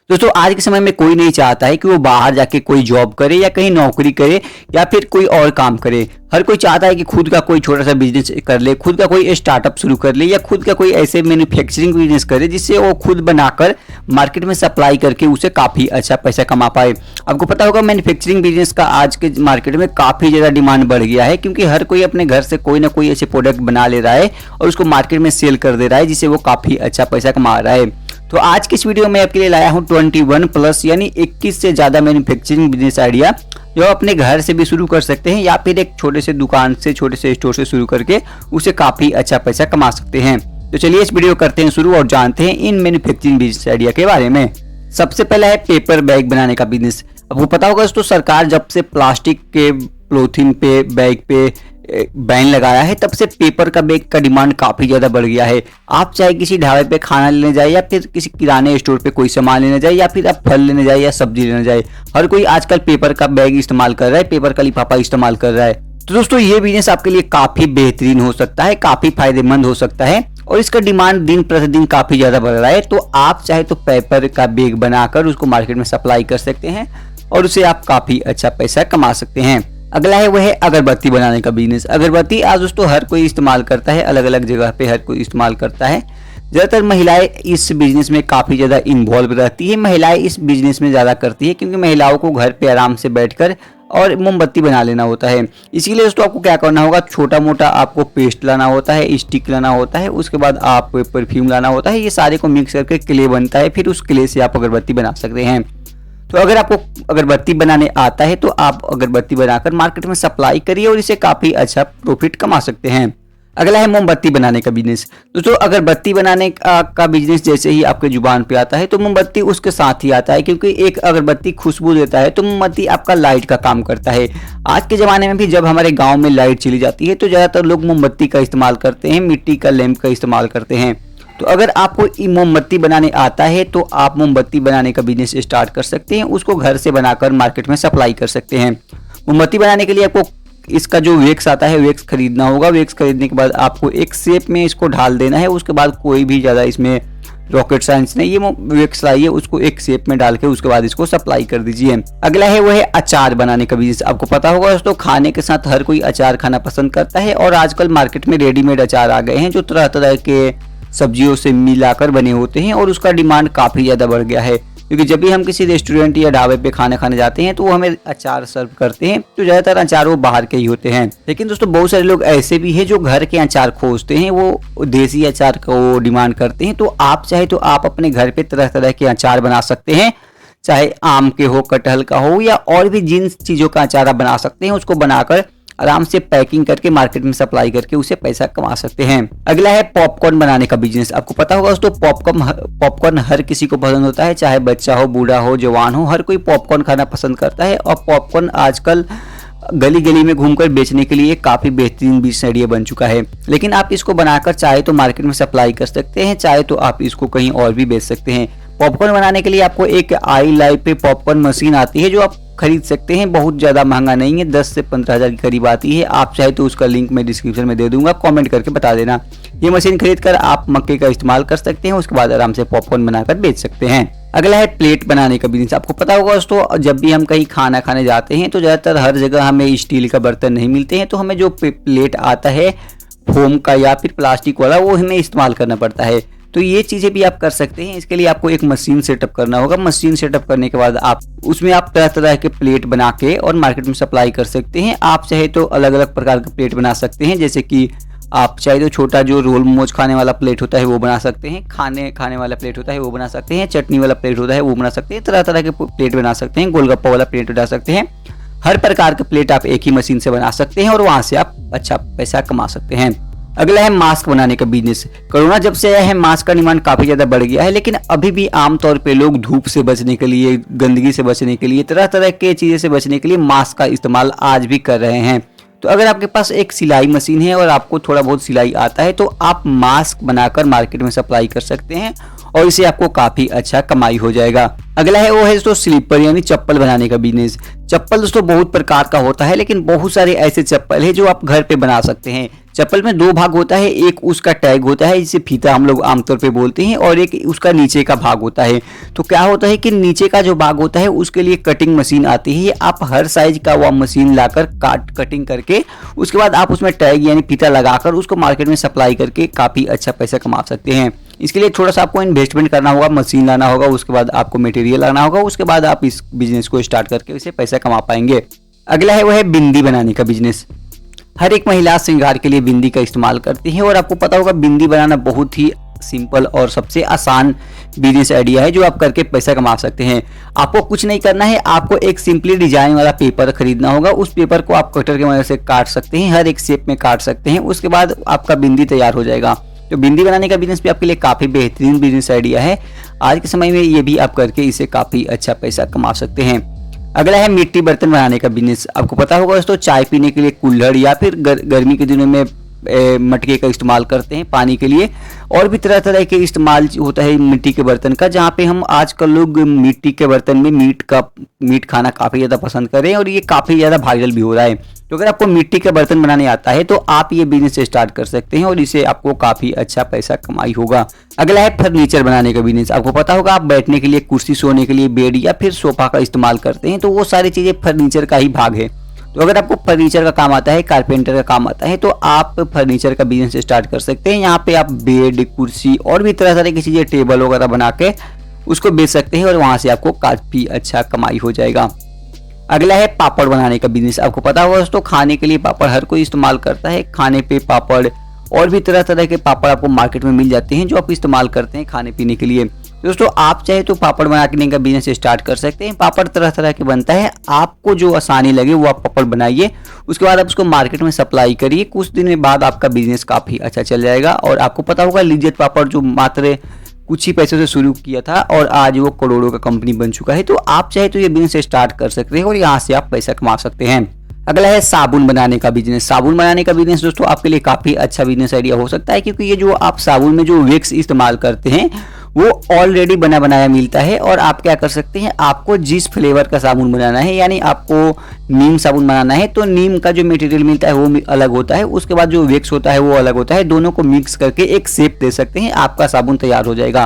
दोस्तों आज के समय में कोई नहीं चाहता है कि वो बाहर जाके कोई जॉब करे या कहीं नौकरी करे या फिर कोई और काम करे। हर कोई चाहता है कि खुद का कोई छोटा सा बिजनेस कर ले, खुद का कोई स्टार्टअप शुरू कर ले या खुद का कोई ऐसे मैन्युफैक्चरिंग बिजनेस करे जिससे वो खुद बनाकर मार्केट में सप्लाई करके उसे काफ़ी अच्छा पैसा कमा पाए। आपको पता होगा मैन्युफैक्चरिंग बिजनेस का आज के मार्केट में काफ़ी ज़्यादा डिमांड बढ़ गया है, क्योंकि हर कोई अपने घर से कोई ना कोई ऐसे प्रोडक्ट बना ले रहा है और उसको मार्केट में सेल कर दे रहा है, जिससे वो काफ़ी अच्छा पैसा कमा रहा है। तो आज की इस वीडियो में आपके लिए लाया हूं 21+ यानी 21 से ज़्यादा मैन्युफैक्चरिंग बिजनेस आइडिया जो अपने घर से भी शुरू कर सकते हैं या फिर एक छोटे से दुकान से, छोटे से स्टोर से शुरू करके उसे काफ़ी अच्छा पैसा कमा सकते हैं। तो चलिए इस वीडियो करते हैं शुरू और जानते हैं इन मैन्युफैक्चरिंग बिजनेस आइडिया के बारे में। सबसे पहला है पेपर बैग बनाने का बिजनेस। आपको पता होगा दोस्तों, सरकार जब से प्लास्टिक के पॉलीथीन पे, बैग पे बैन लगाया है, तब से पेपर का बैग का डिमांड काफ़ी ज़्यादा बढ़ गया है। आप चाहे किसी ढाबे पे खाना लेने जाए या फिर किसी किराने स्टोर पे कोई सामान लेने जाए या फिर आप फल लेने जाए या सब्जी लेने जाए, हर कोई आजकल पेपर का बैग इस्तेमाल कर रहा है, पेपर का लिफाफा इस्तेमाल कर रहा है। तो दोस्तों ये बिजनेस आपके लिए काफ़ी बेहतरीन हो सकता है, काफ़ी फायदेमंद हो सकता है और इसका डिमांड दिन प्रतिदिन काफ़ी ज़्यादा बढ़ रहा है। तो आप चाहे तो पेपर का बैग बनाकर उसको मार्केट में सप्लाई कर सकते हैं और उससे आप काफ़ी अच्छा पैसा कमा सकते हैं। अगला है वह है अगरबत्ती बनाने का बिजनेस। अगरबत्ती आज दोस्तों हर कोई इस्तेमाल करता है, अलग अलग जगह पे हर कोई इस्तेमाल करता है। ज़्यादातर महिलाएं इस बिजनेस में काफ़ी ज़्यादा इन्वॉल्व रहती है। महिलाएं इस बिजनेस में ज़्यादा करती है क्योंकि महिलाओं को घर पे आराम से बैठकर और मोमबत्ती बना लेना होता है। इसीलिए दोस्तों आपको क्या करना होगा, छोटा मोटा आपको पेस्ट लाना होता है, स्टिक लाना होता है, उसके बाद आप परफ्यूम लाना होता है। ये सारे को मिक्स करके क्ले बनता है, फिर उस क्ले से आप अगरबत्ती बना सकते हैं। तो अगर आपको अगरबत्ती बनाने आता है तो आप अगरबत्ती बनाकर मार्केट में सप्लाई करिए और इसे काफ़ी अच्छा प्रॉफिट कमा सकते हैं। अगला है मोमबत्ती बनाने का बिजनेस। दोस्तों अगरबत्ती बनाने का बिजनेस जैसे ही आपके जुबान पे आता है तो मोमबत्ती उसके साथ ही आता है, क्योंकि एक अगरबत्ती खुशबू देता है तो मोमबत्ती आपका लाइट का काम करता है। आज के ज़माने में भी जब हमारे गाँव में लाइट चली जाती है तो ज़्यादातर लोग मोमबत्ती का इस्तेमाल करते हैं, मिट्टी का लैंप का इस्तेमाल करते हैं। तो अगर आपको मोमबत्ती बनाने आता है तो आप मोमबत्ती बनाने का बिजनेस स्टार्ट कर सकते हैं, उसको घर से बनाकर मार्केट में सप्लाई कर सकते हैं। मोमबत्ती बनाने के लिए आपको इसका जो वैक्स आता है वैक्स खरीदना होगा। वैक्स खरीदने के बाद आपको एक शेप में इसको ढाल देना है। उसके बाद कोई भी ज़्यादा इसमें रॉकेट साइंस नहीं, ये वैक्स लाइए, उसको एक शेप में डाल के उसके बाद इसको सप्लाई कर दीजिए। अगला है वो है अचार बनाने का बिजनेस। आपको पता होगा दोस्तों, खाने के साथ हर कोई अचार खाना पसंद करता है और आजकल मार्केट में रेडीमेड अचार आ गए हैं जो तरह तरह के सब्जियों से मिलाकर बने होते हैं और उसका डिमांड काफ़ी ज़्यादा बढ़ गया है, क्योंकि जब भी हम किसी रेस्टोरेंट या ढाबे पे खाना खाने जाते हैं तो वो हमें अचार सर्व करते हैं। तो ज़्यादातर अचार वो बाहर के ही होते हैं, लेकिन दोस्तों बहुत सारे लोग ऐसे भी हैं जो घर के अचार खोजते हैं, वो देसी अचार को डिमांड करते हैं। तो आप चाहे तो आप अपने घर पे तरह तरह के अचार बना सकते हैं, चाहे आम के हो, कटहल का हो या और भी जिन चीज़ों का अचार आप बना सकते हैं, उसको बनाकर आराम से पैकिंग करके मार्केट में सप्लाई करके उसे पैसा कमा सकते हैं। अगला है पॉपकॉर्न बनाने का बिजनेस। आपको पता होगा दोस्तों, पॉपकॉर्न हर किसी को पसंद होता है, चाहे बच्चा हो, बूढ़ा हो, जवान हो, हर कोई पॉपकॉर्न खाना पसंद करता है। और पॉपकॉर्न आजकल गली गली में घूमकर बेचने के लिए काफ़ी बेहतरीन बिजनेस आइडिया बन चुका है। लेकिन आप इसको बनाकर चाहे तो मार्केट में सप्लाई कर सकते हैं, चाहे तो आप इसको कहीं और भी बेच सकते हैं। पॉपकॉर्न बनाने के लिए आपको एक आई लाइव पे पॉपकॉर्न मशीन आती है जो आप खरीद सकते हैं। बहुत ज़्यादा महंगा नहीं है, 10 से 15 हज़ार के करीब आती है। आप चाहे तो उसका लिंक मैं डिस्क्रिप्शन में दे दूंगा, कमेंट करके बता देना। ये मशीन खरीद कर आप मक्के का इस्तेमाल कर सकते हैं, उसके बाद आराम से पॉपकॉर्न बनाकर बेच सकते हैं। अगला है प्लेट बनाने का बिजनेस। आपको पता होगा दोस्तों, जब भी हम कहीं खाना खाने जाते हैं तो ज़्यादातर हर जगह हमें स्टील का बर्तन नहीं मिलते हैं, तो हमें जो प्लेट आता है फोम का या फिर प्लास्टिक वाला, वो हमें इस्तेमाल करना पड़ता है। तो ये चीज़ें भी आप कर सकते हैं। इसके लिए आपको एक मशीन सेटअप करना होगा। मशीन सेटअप करने के बाद आप उसमें आप तरह तरह के प्लेट बना के और मार्केट में सप्लाई कर सकते हैं। आप चाहे तो अलग अलग प्रकार के प्लेट बना सकते हैं, जैसे कि आप चाहे तो छोटा जो रोल मोमोज खाने वाला प्लेट होता है वो बना सकते हैं, खाने वाला प्लेट होता है वो बना सकते हैं, चटनी वाला प्लेट होता है वो बना सकते हैं, तरह तरह के प्लेट बना सकते हैं, गोलगप्पा वाला प्लेट बना सकते हैं। हर प्रकार के प्लेट आप एक ही मशीन से बना सकते हैं और वहाँ से आप अच्छा पैसा कमा सकते हैं। अगला है मास्क बनाने का बिजनेस। कोरोना जब से आया है मास्क का डिमांड काफ़ी ज़्यादा बढ़ गया है, लेकिन अभी भी आमतौर पे लोग धूप से बचने के लिए, गंदगी से बचने के लिए, तरह तरह के चीज़ें से बचने के लिए मास्क का इस्तेमाल आज भी कर रहे हैं। तो अगर आपके पास एक सिलाई मशीन है और आपको थोड़ा बहुत सिलाई आता है तो आप मास्क बनाकर मार्केट में सप्लाई कर सकते हैं और इससे आपको काफी अच्छा कमाई हो जाएगा। अगला है वो है दोस्तों स्लीपर यानी चप्पल बनाने का बिजनेस। चप्पल दोस्तों बहुत प्रकार का होता है, लेकिन बहुत सारे ऐसे चप्पल है जो आप घर पे बना सकते हैं। चप्पल में दो भाग होता है, एक उसका टैग होता है जिसे फीता हम लोग आमतौर पे बोलते हैं, और एक उसका नीचे का भाग होता है। तो क्या होता है कि नीचे का जो भाग होता है उसके लिए कटिंग मशीन आती है। आप हर साइज का वह मशीन लाकर कटिंग करके उसके बाद आप उसमें टैग यानी फीता लगाकर उसको मार्केट में सप्लाई करके काफी अच्छा पैसा कमा सकते हैं। इसके लिए थोड़ा सा आपको इन्वेस्टमेंट करना होगा, मशीन लाना होगा, उसके बाद आपको मटेरियल लाना होगा, उसके बाद आप इस बिजनेस को स्टार्ट करके इसे पैसा कमा पाएंगे। अगला है वो है बिंदी बनाने का बिजनेस। हर एक महिला श्रृंगार के लिए बिंदी का इस्तेमाल करती है, और आपको पता होगा बिंदी बनाना बहुत ही सिंपल और सबसे आसान बिजनेस आइडिया है जो आप करके पैसा कमा सकते हैं। आपको कुछ नहीं करना है, आपको एक सिंपली डिजाइन वाला पेपर खरीदना होगा। उस पेपर को आप कटर की मदद से काट सकते हैं, हर एक शेप में काट सकते हैं, उसके बाद आपका बिंदी तैयार हो जाएगा। तो बिंदी बनाने का बिजनेस भी आपके लिए काफी बेहतरीन बिजनेस आइडिया है। आज के समय में ये भी आप करके इसे काफी अच्छा पैसा कमा सकते हैं। अगला है मिट्टी बर्तन बनाने का बिजनेस। आपको पता होगा दोस्तों चाय पीने के लिए कुल्हड़ या फिर गर्मी के दिनों में मटके का इस्तेमाल करते हैं पानी के लिए, और भी तरह तरह के इस्तेमाल होता है मिट्टी के बर्तन का, जहाँ पे हम आजकल लोग मिट्टी के बर्तन में मीट खाना काफ़ी ज़्यादा पसंद कर रहे हैं, और ये काफ़ी ज़्यादा वायरल भी हो रहा है। तो अगर आपको मिट्टी के बर्तन बनाने आता है तो आप ये बिजनेस स्टार्ट कर सकते हैं, और इससे आपको काफ़ी अच्छा पैसा कमाई होगा। अगला है फर्नीचर बनाने का बिजनेस। आपको पता होगा आप बैठने के लिए कुर्सी, सोने के लिए बेड या फिर सोफा का इस्तेमाल करते हैं, तो वो सारी चीज़ें फर्नीचर का ही भाग है। तो अगर आपको फर्नीचर का काम आता है, कारपेंटर का काम आता है, तो आप फर्नीचर का बिजनेस स्टार्ट कर सकते हैं। यहाँ पे आप बेड, कुर्सी और भी तरह तरह की चीज़ें, टेबल वगैरह बना के उसको बेच सकते हैं, और वहाँ से आपको काफ़ी अच्छा कमाई हो जाएगा। अगला है पापड़ बनाने का बिजनेस। आपको पता होगा दोस्तों खाने के लिए पापड़ हर कोई इस्तेमाल करता है। खाने पे पापड़ और भी तरह तरह के पापड़ आपको मार्केट में मिल जाते हैं जो आप इस्तेमाल करते हैं खाने पीने के लिए। दोस्तों आप चाहे तो पापड़ बनाने का बिजनेस स्टार्ट कर सकते हैं। पापड़ तरह तरह के बनता है, आपको जो आसानी लगे वो आप पापड़ बनाइए, उसके बाद आप उसको मार्केट में सप्लाई करिए। कुछ दिन में बाद आपका बिजनेस काफ़ी अच्छा चल जाएगा। और आपको पता होगा लिज्जत पापड़ जो मात्र कुछ ही पैसों से शुरू किया था और आज वो करोड़ों का कंपनी बन चुका है। तो आप चाहे तो ये बिजनेस स्टार्ट कर सकते हैं और यहाँ से आप पैसा कमा सकते हैं। अगला है साबुन बनाने का बिजनेस। साबुन बनाने का बिजनेस दोस्तों आपके लिए काफ़ी अच्छा बिजनेस आइडिया हो सकता है, क्योंकि ये जो आप साबुन में जो वैक्स इस्तेमाल करते हैं वो ऑलरेडी बना बनाया मिलता है। और आप क्या कर सकते हैं, आपको जिस फ्लेवर का साबुन बनाना है, यानी आपको नीम साबुन बनाना है, तो नीम का जो मटेरियल मिलता है वो अलग होता है, उसके बाद जो वैक्स होता है वो अलग होता है। दोनों को मिक्स करके एक शेप दे सकते हैं, आपका साबुन तैयार हो जाएगा।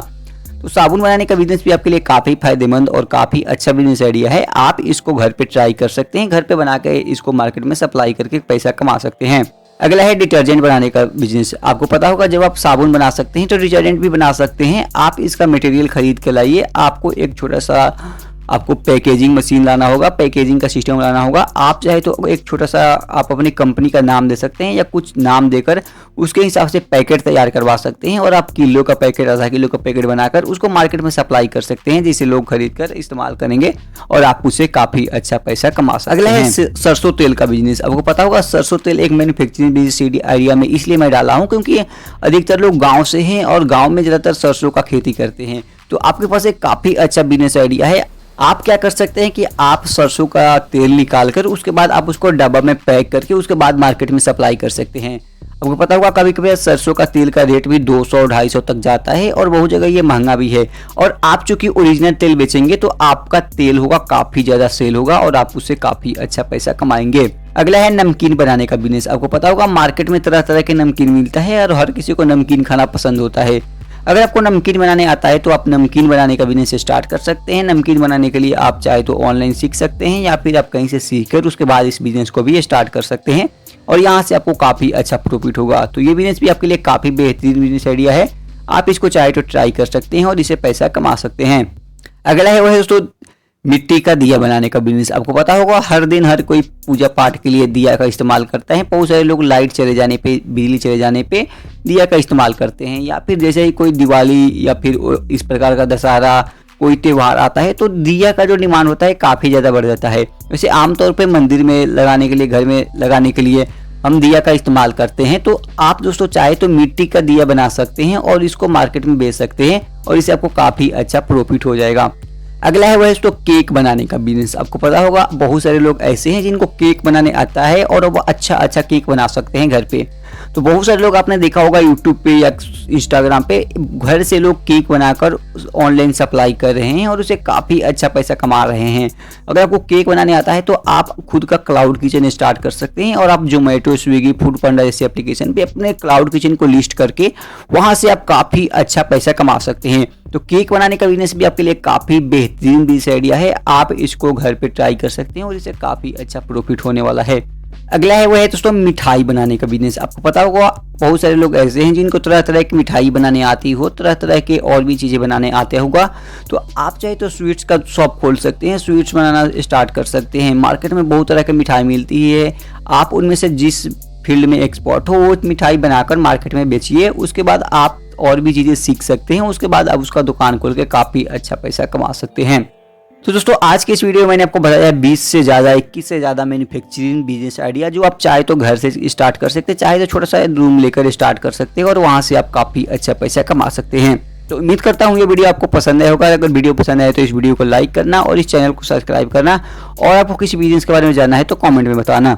तो साबुन बनाने का बिजनेस भी आपके लिए काफ़ी फायदेमंद और काफ़ी अच्छा बिजनेस आइडिया है। आप इसको घर पे ट्राई कर सकते हैं, घर पे बना के इसको मार्केट में सप्लाई करके पैसा कमा सकते हैं। अगला है डिटर्जेंट बनाने का बिजनेस। आपको पता होगा जब आप साबुन बना सकते हैं तो डिटर्जेंट भी बना सकते हैं। आप इसका मटेरियल खरीद के लाइए, आपको एक छोटा सा आपको पैकेजिंग मशीन लाना होगा, पैकेजिंग का सिस्टम लाना होगा। आप चाहे तो एक छोटा सा आप अपनी कंपनी का नाम दे सकते हैं या कुछ नाम देकर उसके हिसाब से पैकेट तैयार करवा सकते हैं, और आप किलो का पैकेट, आधा किलो का पैकेट बनाकर उसको मार्केट में सप्लाई कर सकते हैं, जिसे लोग खरीद कर इस्तेमाल करेंगे और आप उससे काफ़ी अच्छा पैसा कमा सकते हैं। अगला है सरसों तेल का बिजनेस। आपको पता होगा सरसों तेल एक मैन्युफैक्चरिंग बिजनेस आइडिया में इसलिए मैं डाला हूँ क्योंकि अधिकतर लोग गाँव से हैं और गाँव में ज़्यादातर सरसों का खेती करते हैं। तो आपके पास एक काफ़ी अच्छा बिजनेस आइडिया है। आप क्या कर सकते हैं कि आप सरसों का तेल निकाल कर उसके बाद आप उसको डब्बा में पैक करके उसके बाद मार्केट में सप्लाई कर सकते हैं। आपको पता होगा कभी कभी सरसों का तेल का रेट भी 200-250 तक जाता है और बहुत जगह ये महंगा भी है। और आप चूंकि ओरिजिनल तेल बेचेंगे तो आपका तेल होगा काफ़ी ज़्यादा सेल होगा और आप उससे काफ़ी अच्छा पैसा कमाएंगे। अगला है नमकीन बनाने का बिजनेस। आपको पता होगा मार्केट में तरह तरह के नमकीन मिलता है और हर किसी को नमकीन खाना पसंद होता है। अगर आपको नमकीन बनाने आता है तो आप नमकीन बनाने का बिजनेस स्टार्ट कर सकते हैं। नमकीन बनाने के लिए आप चाहे तो ऑनलाइन सीख सकते हैं या फिर आप कहीं से सीखकर उसके बाद इस बिजनेस को भी स्टार्ट कर सकते हैं और यहाँ से आपको काफ़ी अच्छा प्रॉफिट होगा। तो ये बिजनेस भी आपके लिए काफ़ी बेहतरीन बिजनेस आइडिया है। आप इसको चाहे तो ट्राई कर सकते हैं और इससे पैसा कमा सकते हैं। अगला है वह दोस्तों मिट्टी का दिया बनाने का बिजनेस। आपको पता होगा हर दिन हर कोई पूजा पाठ के लिए दिया का इस्तेमाल करता है। बहुत सारे लोग लाइट चले जाने पे, बिजली चले जाने पे दिया का इस्तेमाल करते हैं, या फिर जैसे ही कोई दिवाली या फिर इस प्रकार का दशहरा कोई त्यौहार आता है तो दिया का जो डिमांड होता है काफ़ी ज़्यादा बढ़ जाता है। वैसे आमतौर पर मंदिर में लगाने के लिए, घर में लगाने के लिए हम दिया का इस्तेमाल करते हैं। तो आप दोस्तों चाहे तो मिट्टी का दिया बना सकते हैं और इसको मार्केट में बेच सकते हैं और इससे आपको काफ़ी अच्छा प्रॉफिट हो जाएगा। अगला है वह तो केक बनाने का बिजनेस। आपको पता होगा बहुत सारे लोग ऐसे हैं जिनको केक बनाने आता है और वो अच्छा केक बना सकते हैं घर पे। तो बहुत सारे लोग आपने देखा होगा यूट्यूब पे या इंस्टाग्राम पे घर से लोग केक बनाकर ऑनलाइन सप्लाई कर रहे हैं और उसे काफ़ी अच्छा पैसा कमा रहे हैं। अगर आपको केक बनाने आता है तो आप खुद का क्लाउड किचन स्टार्ट कर सकते हैं और आप जोमेटो, स्विगी, फूड पांडा जैसे एप्लीकेशन पे अपने क्लाउड किचन को लिस्ट करके वहाँ से आप काफ़ी अच्छा पैसा कमा सकते हैं। तो केक बनाने का बिजनेस भी आपके लिए काफ़ी बेहतरीन बिजनेस आइडिया है, आप इसको घर पे ट्राई कर सकते हैं और इससे काफ़ी अच्छा प्रॉफिट होने वाला है। अगला है वो है दोस्तों मिठाई बनाने का बिजनेस। आपको पता होगा बहुत सारे लोग ऐसे हैं जिनको तरह तरह की मिठाई बनाने आती हो, तरह तरह के और भी चीज़ें बनाने आते होगा। तो आप चाहे तो स्वीट्स का शॉप खोल सकते हैं, स्वीट्स बनाना स्टार्ट कर सकते हैं। मार्केट में बहुत तरह की मिठाई मिलती है, आप उनमें से जिस फील्ड में एक्सपर्ट हो वो मिठाई बनाकर मार्केट में बेचिए। उसके बाद आप और भी चीज़ें सीख सकते हैं, उसके बाद आप उसका दुकान खोल के काफ़ी अच्छा पैसा कमा सकते हैं। तो दोस्तों आज के इस वीडियो में मैंने आपको बताया 20 से ज़्यादा 21 से ज़्यादा मैन्युफैक्चरिंग बिजनेस आइडिया जो आप चाहे तो घर से स्टार्ट कर सकते हैं, चाहे तो छोटा सा रूम लेकर स्टार्ट कर सकते हैं और वहाँ से आप काफ़ी अच्छा पैसा कमा सकते हैं। तो उम्मीद करता हूँ ये वीडियो आपको पसंद आया होगा। अगर वीडियो पसंद आए तो इस वीडियो को लाइक करना और इस चैनल को सब्सक्राइब करना और आपको किसी बिजनेस के बारे में जानना है तो कॉमेंट में बताना।